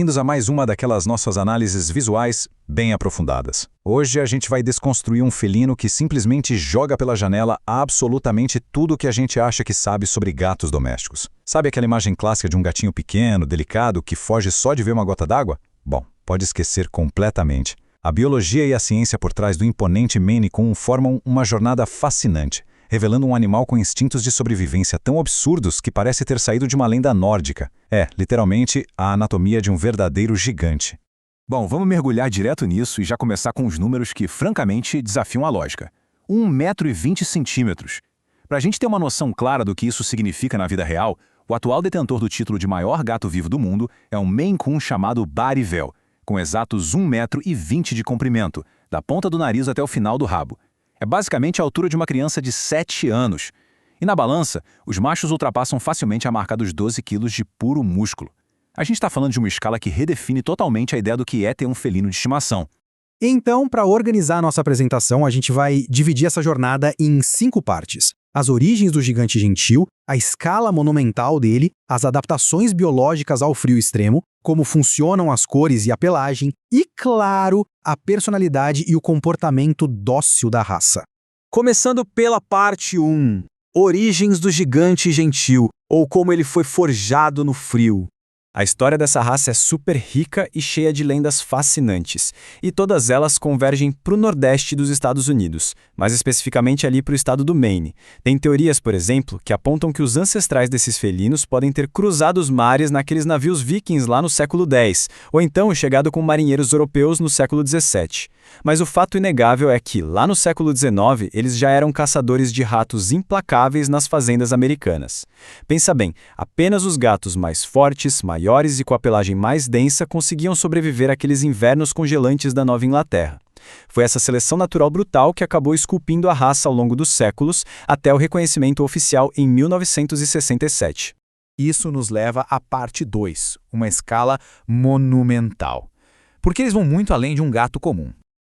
Bem-vindos a mais uma daquelas nossas análises visuais bem aprofundadas. Hoje a gente vai desconstruir um felino que simplesmente joga pela janela absolutamente tudo o que a gente acha que sabe sobre gatos domésticos. Sabe aquela imagem clássica de um gatinho pequeno, delicado, que foge só de ver uma gota d'água? Bom, pode esquecer completamente. A biologia e a ciência por trás do imponente Maine Coon formam uma jornada fascinante, revelando um animal com instintos de sobrevivência tão absurdos que parece ter saído de uma lenda nórdica. É, literalmente, a anatomia de um verdadeiro gigante. Bom, vamos mergulhar direto nisso e já começar com os números que, francamente, desafiam a lógica. 1,20 m. Para a gente ter uma noção clara do que isso significa na vida real, o atual detentor do título de maior gato vivo do mundo é um Maine Coon chamado Barivel, com exatos 1,20 m de comprimento, da ponta do nariz até o final do rabo. É basicamente a altura de uma criança de 7 anos. E na balança, os machos ultrapassam facilmente a marca dos 12 quilos de puro músculo. A gente está falando de uma escala que redefine totalmente a ideia do que é ter um felino de estimação. Então, para organizar a nossa apresentação, a gente vai dividir essa jornada em 5 partes. As origens do gigante gentil, a escala monumental dele, as adaptações biológicas ao frio extremo, como funcionam as cores e a pelagem, e, claro, a personalidade e o comportamento dócil da raça. Começando pela parte 1, origens do gigante gentil, ou como ele foi forjado no frio. A história dessa raça é super rica e cheia de lendas fascinantes, e todas elas convergem para o nordeste dos Estados Unidos, mais especificamente ali para o estado do Maine. Tem teorias, por exemplo, que apontam que os ancestrais desses felinos podem ter cruzado os mares naqueles navios vikings lá no século X, ou então chegado com marinheiros europeus no século XVII. Mas o fato inegável é que, lá no século XIX, eles já eram caçadores de ratos implacáveis nas fazendas americanas. Pensa bem, apenas os gatos mais fortes, maiores e com a pelagem mais densa conseguiam sobreviver àqueles invernos congelantes da Nova Inglaterra. Foi essa seleção natural brutal que acabou esculpindo a raça ao longo dos séculos, até o reconhecimento oficial em 1967. Isso nos leva à parte 2, uma escala monumental. Porque eles vão muito além de um gato comum.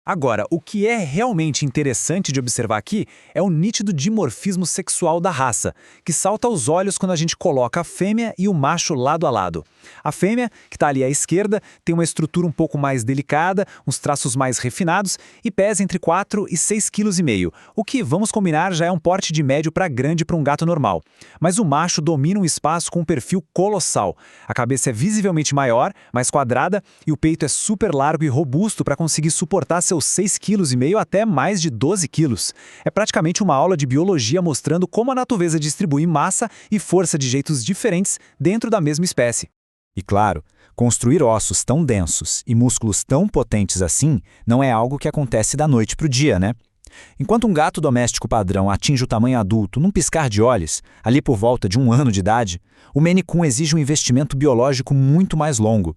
Agora, o que é realmente interessante de observar aqui é o nítido dimorfismo sexual da raça, que salta aos olhos quando a gente coloca a fêmea e o macho lado a lado. A fêmea, que está ali à esquerda, tem uma estrutura um pouco mais delicada, uns traços mais refinados e pesa entre 4 e 6,5 kg, o que, vamos combinar, já é um porte de médio para grande para um gato normal. Mas o macho domina um espaço com um perfil colossal. A cabeça é visivelmente maior, mais quadrada, e o peito é super largo e robusto para conseguir suportar seus 6,5 kg até mais de 12 quilos. É praticamente uma aula de biologia mostrando como a natureza distribui massa e força de jeitos diferentes dentro da mesma espécie. E claro, construir ossos tão densos e músculos tão potentes assim não é algo que acontece da noite para o dia, né? Enquanto um gato doméstico padrão atinge o tamanho adulto num piscar de olhos, ali por volta de 1 ano de idade, o Maine Coon exige um investimento biológico muito mais longo.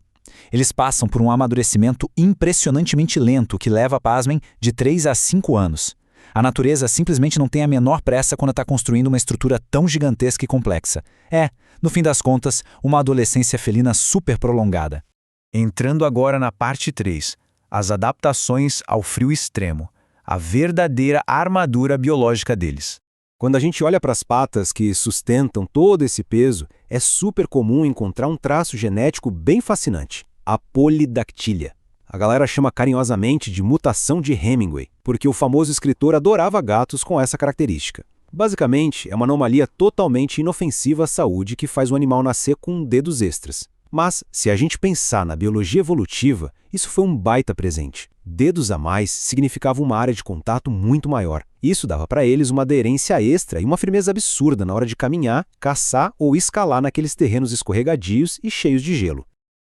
Eles passam por um amadurecimento impressionantemente lento que leva, pasmem, de 3 a 5 anos. A natureza simplesmente não tem a menor pressa quando está construindo uma estrutura tão gigantesca e complexa. É, no fim das contas, uma adolescência felina super prolongada. Entrando agora na parte 3, as adaptações ao frio extremo, a verdadeira armadura biológica deles. Quando a gente olha para as patas que sustentam todo esse peso, é super comum encontrar um traço genético bem fascinante, a polidactília. A galera chama carinhosamente de mutação de Hemingway, porque o famoso escritor adorava gatos com essa característica. Basicamente, é uma anomalia totalmente inofensiva à saúde que faz o animal nascer com dedos extras. Mas, se a gente pensar na biologia evolutiva, isso foi um baita presente. Dedos a mais significava uma área de contato muito maior. Isso dava para eles uma aderência extra e uma firmeza absurda na hora de caminhar, caçar ou escalar naqueles terrenos escorregadios e cheios de gelo.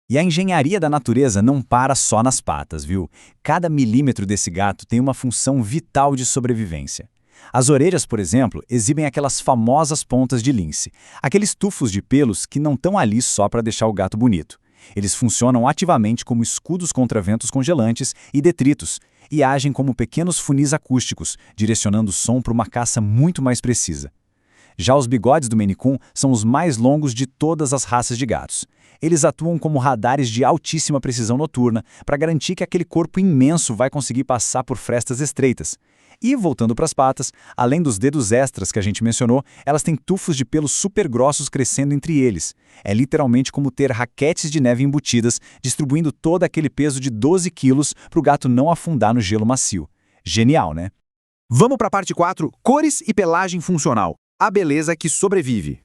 E a engenharia da natureza não para só nas patas, viu? Cada milímetro desse gato tem uma função vital de sobrevivência. As orelhas, por exemplo, exibem aquelas famosas pontas de lince, aqueles tufos de pelos que não estão ali só para deixar o gato bonito. Eles funcionam ativamente como escudos contra ventos congelantes e detritos, e agem como pequenos funis acústicos, direcionando o som para uma caça muito mais precisa. Já os bigodes do Maine Coon são os mais longos de todas as raças de gatos. Eles atuam como radares de altíssima precisão noturna para garantir que aquele corpo imenso vai conseguir passar por frestas estreitas. E, voltando para as patas, além dos dedos extras que a gente mencionou, elas têm tufos de pelos super grossos crescendo entre eles. É literalmente como ter raquetes de neve embutidas, distribuindo todo aquele peso de 12 quilos para o gato não afundar no gelo macio. Genial, né? Vamos para a parte 4, cores e pelagem funcional. A beleza que sobrevive.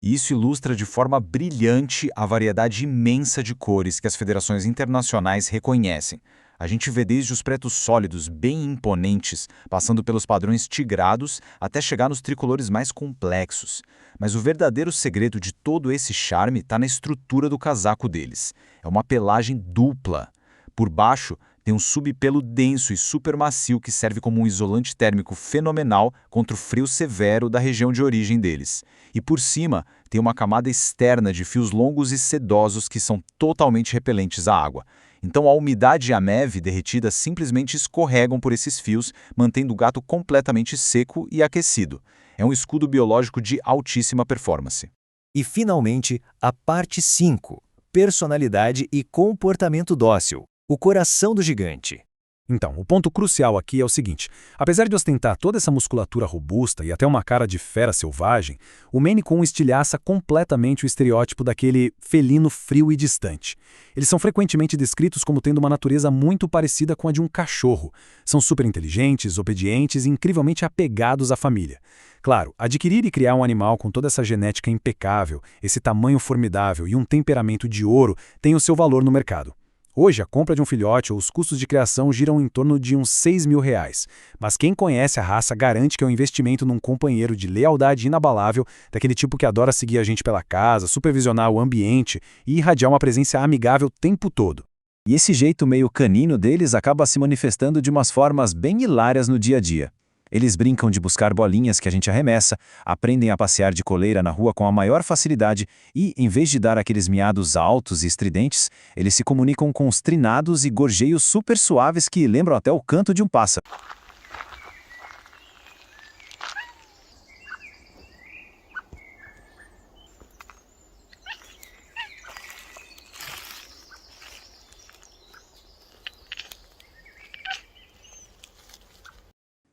Isso ilustra de forma brilhante a variedade imensa de cores que as federações internacionais reconhecem. A gente vê desde os pretos sólidos, bem imponentes, passando pelos padrões tigrados até chegar nos tricolores mais complexos. Mas o verdadeiro segredo de todo esse charme está na estrutura do casaco deles. É uma pelagem dupla. Por baixo, tem um subpelo denso e super macio que serve como um isolante térmico fenomenal contra o frio severo da região de origem deles. E por cima, tem uma camada externa de fios longos e sedosos que são totalmente repelentes à água. Então a umidade e a neve derretida simplesmente escorregam por esses fios, mantendo o gato completamente seco e aquecido. É um escudo biológico de altíssima performance. E, finalmente, a parte 5, personalidade e comportamento dócil. O coração do gigante. Então, o ponto crucial aqui é o seguinte: apesar de ostentar toda essa musculatura robusta e até uma cara de fera selvagem, o Maine Coon estilhaça completamente o estereótipo daquele felino frio e distante. Eles são frequentemente descritos como tendo uma natureza muito parecida com a de um cachorro. São super inteligentes, obedientes e incrivelmente apegados à família. Claro, adquirir e criar um animal com toda essa genética impecável, esse tamanho formidável e um temperamento de ouro tem o seu valor no mercado. Hoje, a compra de um filhote ou os custos de criação giram em torno de uns R$6.000, mas quem conhece a raça garante que é um investimento num companheiro de lealdade inabalável, daquele tipo que adora seguir a gente pela casa, supervisionar o ambiente e irradiar uma presença amigável o tempo todo. E esse jeito meio canino deles acaba se manifestando de umas formas bem hilárias no dia a dia. Eles brincam de buscar bolinhas que a gente arremessa, aprendem a passear de coleira na rua com a maior facilidade e, em vez de dar aqueles miados altos e estridentes, eles se comunicam com os trinados e gorjeios super suaves que lembram até o canto de um pássaro.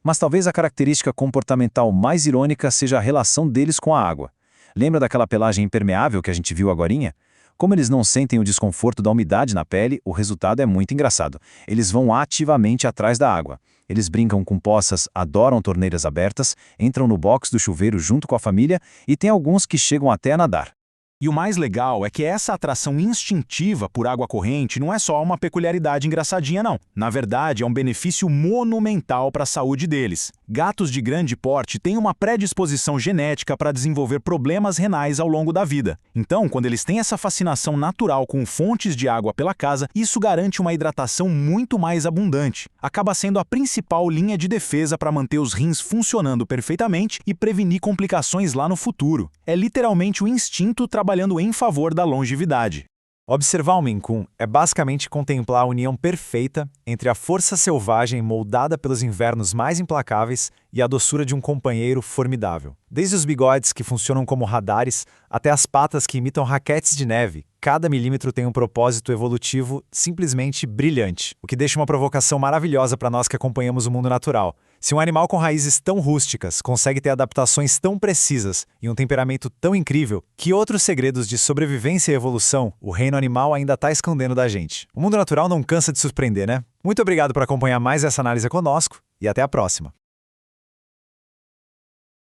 Mas talvez a característica comportamental mais irônica seja a relação deles com a água. Lembra daquela pelagem impermeável que a gente viu agorinha? Como eles não sentem o desconforto da umidade na pele, o resultado é muito engraçado. Eles vão ativamente atrás da água. Eles brincam com poças, adoram torneiras abertas, entram no box do chuveiro junto com a família e tem alguns que chegam até a nadar. E o mais legal é que essa atração instintiva por água corrente não é só uma peculiaridade engraçadinha, não. Na verdade, é um benefício monumental para a saúde deles. Gatos de grande porte têm uma predisposição genética para desenvolver problemas renais ao longo da vida. Então, quando eles têm essa fascinação natural com fontes de água pela casa, isso garante uma hidratação muito mais abundante. Acaba sendo a principal linha de defesa para manter os rins funcionando perfeitamente e prevenir complicações lá no futuro. É literalmente o instinto trabalhando em favor da longevidade. Observar o Maine Coon é basicamente contemplar a união perfeita entre a força selvagem moldada pelos invernos mais implacáveis e a doçura de um companheiro formidável. Desde os bigodes que funcionam como radares até as patas que imitam raquetes de neve, cada milímetro tem um propósito evolutivo simplesmente brilhante, o que deixa uma provocação maravilhosa para nós que acompanhamos o mundo natural. Se um animal com raízes tão rústicas consegue ter adaptações tão precisas e um temperamento tão incrível, que outros segredos de sobrevivência e evolução o reino animal ainda está escondendo da gente? O mundo natural não cansa de surpreender, né? Muito obrigado por acompanhar mais essa análise conosco e até a próxima.